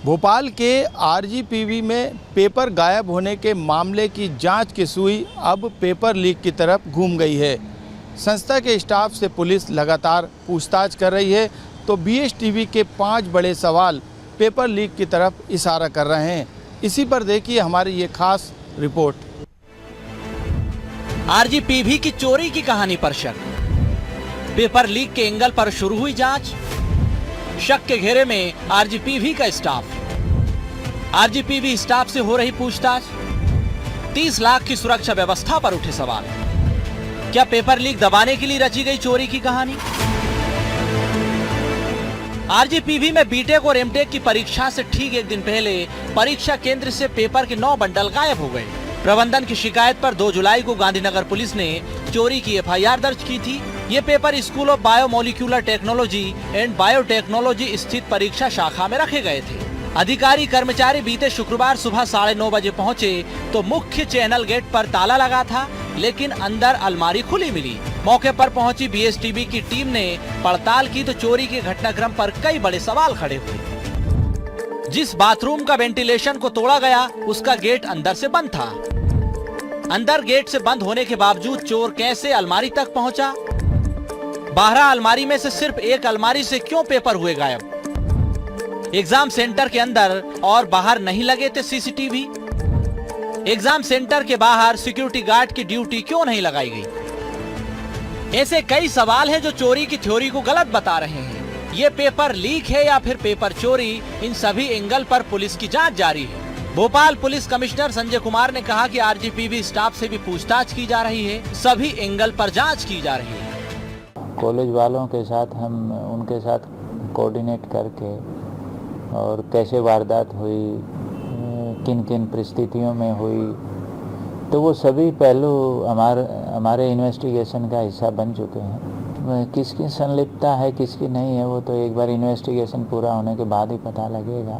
भोपाल के आरजीपीवी में पेपर गायब होने के मामले की जांच की सुई अब पेपर लीक की तरफ घूम गई है। संस्था के स्टाफ से पुलिस लगातार पूछताछ कर रही है तो बीएसटीवी के 5 बड़े सवाल पेपर लीक की तरफ इशारा कर रहे हैं। इसी पर देखिए हमारी ये खास रिपोर्ट। आरजीपीवी की चोरी की कहानी पर शक, पेपर लीक के एंगल पर शुरू हुई जांच। शक के घेरे में आरजीपीवी का स्टाफ, आरजीपीवी स्टाफ से हो रही पूछताछ। 30 लाख की सुरक्षा व्यवस्था पर उठे सवाल। क्या पेपर लीक दबाने के लिए रची गई चोरी की कहानी? आरजीपीवी में बीटेक और एमटेक की परीक्षा से ठीक एक दिन पहले परीक्षा केंद्र से पेपर के 9 बंडल गायब हो गए। प्रबंधन की शिकायत पर 2 जुलाई को गांधीनगर पुलिस ने चोरी की एफआईआर दर्ज की थी। ये paper school of biomolecular technology and biotechnology स्थित परीक्षा शाखा में रखे गए थे। अधिकारी कर्मचारी बीते शुक्रवार सुबह 9:30 बजे पहुंचे तो मुख्य चैनल गेट पर ताला लगा था, लेकिन अंदर अलमारी खुली मिली। मौके पर पहुंची बीएसटीवी की टीम ने पड़ताल की तो चोरी के घटनाक्रम पर कई बड़े सवाल खड़े हुए। जिस बाथरूम का वेंटिलेशन को तोड़ा गया उसका गेट अंदर से बंद था। अंदर गेट से बंद होने के बावजूद चोर कैसे अलमारी तक पहुंचा? 12 अलमारी में से सिर्फ एक अलमारी से क्यों पेपर हुए गायब? एग्जाम सेंटर के अंदर और बाहर नहीं लगे थे सीसीटीवी? एग्जाम सेंटर के बाहर सिक्योरिटी गार्ड की ड्यूटी क्यों नहीं लगाई गई? ऐसे कई सवाल हैं जो चोरी की थ्योरी को गलत बता रहे हैं। ये पेपर लीक है या फिर पेपर चोरी, इन सभी एंगल पर पुलिस की जांच जारी है। भोपाल पुलिस कमिश्नर संजय कुमार ने कहा कि आरजीपीवी स्टाफ से भी पूछताछ की जा रही है, सभी एंगल पर जांच की जा रही है। कॉलेज वालों के साथ हम उनके साथ कोऑर्डिनेट करके और कैसे वारदात हुई, किन किन परिस्थितियों में हुई, तो वो सभी पहलू हमारे इन्वेस्टिगेशन का हिस्सा बन चुके हैं। किसकी संलिप्तता है किसकी नहीं है वो तो एक बार इन्वेस्टिगेशन पूरा होने के बाद ही पता लगेगा।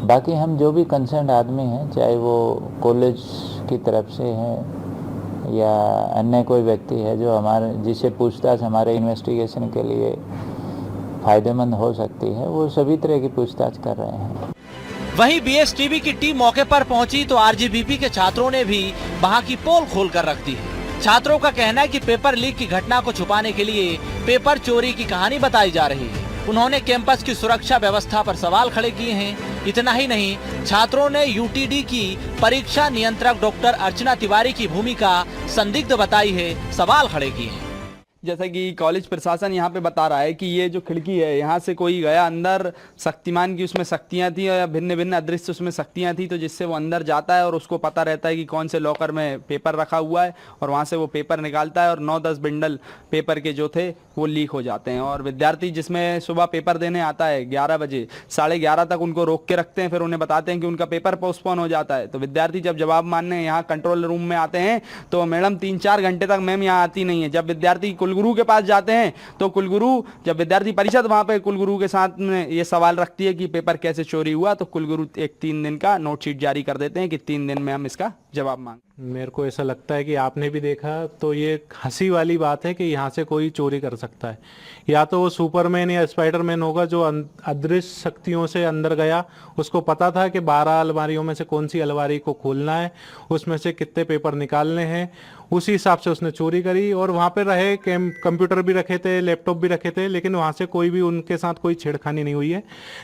बाकी हम जो भी कंसर्न आदमी हैं, चाहे वो कॉलेज की तरफ से है या अन्य कोई व्यक्ति है जो जिससे पूछताछ हमारे इन्वेस्टिगेशन के लिए फायदेमंद हो सकती है, वो सभी तरह की पूछताछ कर रहे हैं। वहीं बीएसटीवी की टीम मौके पर पहुंची तो आरजीपीवी के छात्रों ने भी वहां की पोल खोल कर रख दी है। छात्रों का कहना है कि पेपर लीक की घटना को छुपाने के लिए पेपर चोरी की कहानी बताई जा रही है। उन्होंने कैंपस की सुरक्षा व्यवस्था पर सवाल खड़े किए हैं। इतना ही नहीं, छात्रों ने यूटीडी की परीक्षा नियंत्रक डॉक्टर अर्चना तिवारी की भूमिका संदिग्ध बताई है, सवाल खड़े किए हैं। जैसा कि कॉलेज प्रशासन यहाँ पे बता रहा है कि ये जो खिड़की है यहाँ से कोई गया अंदर, शक्तिमान की उसमें शक्तियाँ थी या भिन्न भिन्न अदृश्य उसमें शक्तियाँ थी, तो जिससे वो अंदर जाता है और उसको पता रहता है कि कौन से लॉकर में पेपर रखा हुआ है और वहाँ से वो पेपर निकालता है और 9-10 बंडल पेपर के जो थे वो लीक हो जाते हैं। और विद्यार्थी जिसमें सुबह पेपर देने आता है 11 बजे, 11:30 तक उनको रोक के रखते हैं, फिर उन्हें बताते हैं कि उनका पेपर पोस्टपोन हो जाता है। तो विद्यार्थी जब जवाब मानने यहाँ कंट्रोल रूम में आते हैं तो मैडम 3-4 घंटे तक मैम यहाँ आती नहीं है। जब विद्यार्थी कुलगुरु के पास जाते हैं तो कुलगुरु, जब विद्यार्थी परिषद वहां पे कुलगुरु के साथ में ये सवाल रखती है कि पेपर कैसे चोरी हुआ, तो कुलगुरु एक 3 दिन का नोट शीट जारी कर देते हैं कि 3 दिन में हम इसका जवाब मांग। मेरे को ऐसा लगता है कि आपने भी देखा तो ये हंसी वाली बात है कि यहाँ से कोई चोरी कर सकता है। या तो वो सुपरमैन या स्पाइडरमैन होगा जो अदृश्य शक्तियों से अंदर गया, उसको पता था कि 12 अलमारियों में से कौन सी अलमारी को खोलना है, उसमें से कितने पेपर निकालने हैं, उसी हिसाब से उसने चोरी करी। और वहाँ पे रहे कंप्यूटर भी रखे थे, लैपटॉप भी रखे थे, लेकिन वहाँ से कोई भी उनके साथ कोई छेड़खानी नहीं हुई है।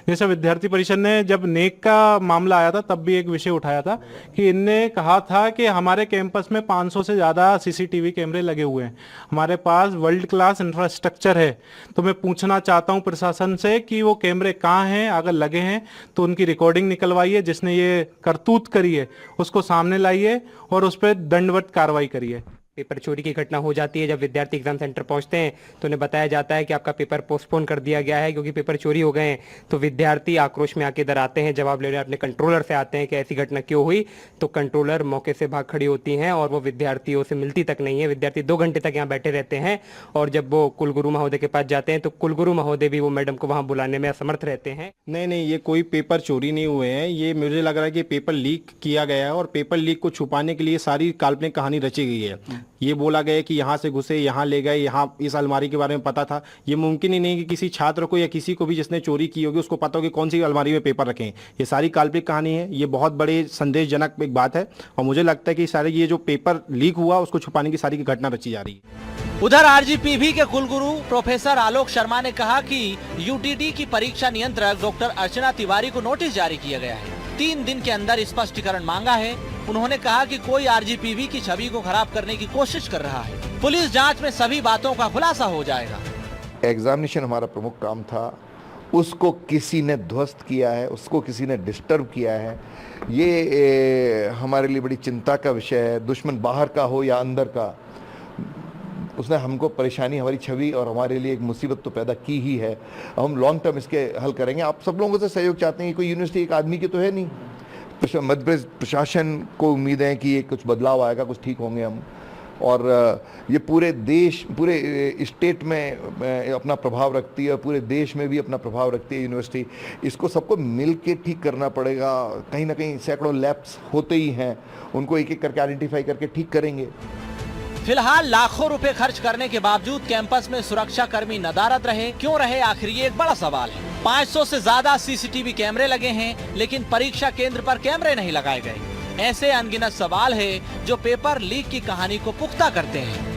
जैसे विद्यार्थी परिषद ने जब नेक का मामला आया था तब भी एक विषय उठाया था कि इनने कहा था कि हमारे कैंपस में 500 से ज़्यादा सीसीटीवी कैमरे लगे हुए हैं, हमारे पास वर्ल्ड क्लास इंफ्रास्ट्रक्चर है। तो मैं पूछना चाहता हूँ प्रशासन से कि वो कैमरे कहाँ हैं, अगर लगे हैं तो उनकी रिकॉर्डिंग निकलवाइए, जिसने ये करतूत करी है उसको सामने लाइए और उस पर दंडवत कार्रवाई करिए। पेपर चोरी की घटना हो जाती है जब विद्यार्थी एग्जाम सेंटर पहुंचते हैं तो उन्हें बताया जाता है कि आपका पेपर पोस्टपोन कर दिया गया है क्योंकि पेपर चोरी हो गए हैं। तो विद्यार्थी आक्रोश में आके इधर आते हैं, जवाब लेने अपने कंट्रोलर से आते हैं कि ऐसी घटना क्यों हुई। तो कंट्रोलर मौके से भाग खड़ी होती हैं और वो विद्यार्थियों से मिलती तक नहीं है। विद्यार्थी 2 घंटे तक यहाँ बैठे रहते हैं और जब वो कुलगुरु महोदय के पास जाते हैं तो कुलगुरु महोदय भी वो मैडम को वहाँ बुलाने में असमर्थ रहते हैं। नहीं, ये कोई पेपर चोरी नहीं हुए हैं। ये मुझे लग रहा है कि पेपर लीक किया गया है और पेपर लीक को छुपाने के लिए सारी काल्पनिक कहानी रची गई है। ये बोला गया कि यहाँ से घुसे, यहाँ ले गए, यहाँ इस अलमारी के बारे में पता था। ये मुमकिन ही नहीं कि किसी छात्र को या किसी को भी जिसने चोरी की होगी उसको पता हो कि कौन सी अलमारी में पेपर रखे हैं। ये सारी काल्पनिक कहानी है। ये बहुत बड़े संदेशजनक एक बात है और मुझे लगता है कि सारे ये जो पेपर लीक हुआ उसको छुपाने की सारी की घटना रची जा रही है। उधर आरजीपीवी के कुलगुरु प्रोफेसर आलोक शर्मा ने कहा कि यूटीटी की परीक्षा नियंत्रक डॉक्टर अर्चना तिवारी को नोटिस जारी किया गया है। 3 दिन के अंदर स्पष्टीकरण मांगा है। उन्होंने कहा कि कोई आरजीपीवी की छवि को खराब करने की कोशिश कर रहा है। पुलिस जांच में सभी बातों का खुलासा हो जाएगा। एग्जामिनेशन हमारा प्रमुख काम था, उसको किसी ने ध्वस्त किया है, उसको किसी ने डिस्टर्ब किया है। ये हमारे लिए बड़ी चिंता का विषय है। दुश्मन बाहर का हो या अंदर का, उसने हमको परेशानी, हमारी छवि और हमारे लिए एक मुसीबत तो पैदा की ही है। हम लॉन्ग टर्म इसके हल करेंगे। आप सब लोगों से सहयोग चाहते हैं। कोई यूनिवर्सिटी एक आदमी की तो है नहीं। मध्य प्रदेश प्रशासन को उम्मीद है कि ये कुछ बदलाव आएगा, कुछ ठीक होंगे हम, और ये पूरे देश, पूरे स्टेट में अपना प्रभाव रखती है, पूरे देश में भी अपना प्रभाव रखती है यूनिवर्सिटी। इसको सबको मिल के ठीक करना पड़ेगा। कहीं ना कहीं सैकड़ों लैप्स होते ही हैं, उनको एक एक करके आइडेंटिफाई करके ठीक करेंगे। फिलहाल लाखों रुपए खर्च करने के बावजूद कैंपस में सुरक्षा कर्मी नदारद रहे, क्यों रहे, आखिर ये एक बड़ा सवाल है। 500 से ज्यादा सीसीटीवी कैमरे लगे हैं, लेकिन परीक्षा केंद्र पर कैमरे नहीं लगाए गए। ऐसे अनगिनत सवाल है जो पेपर लीक की कहानी को पुख्ता करते हैं।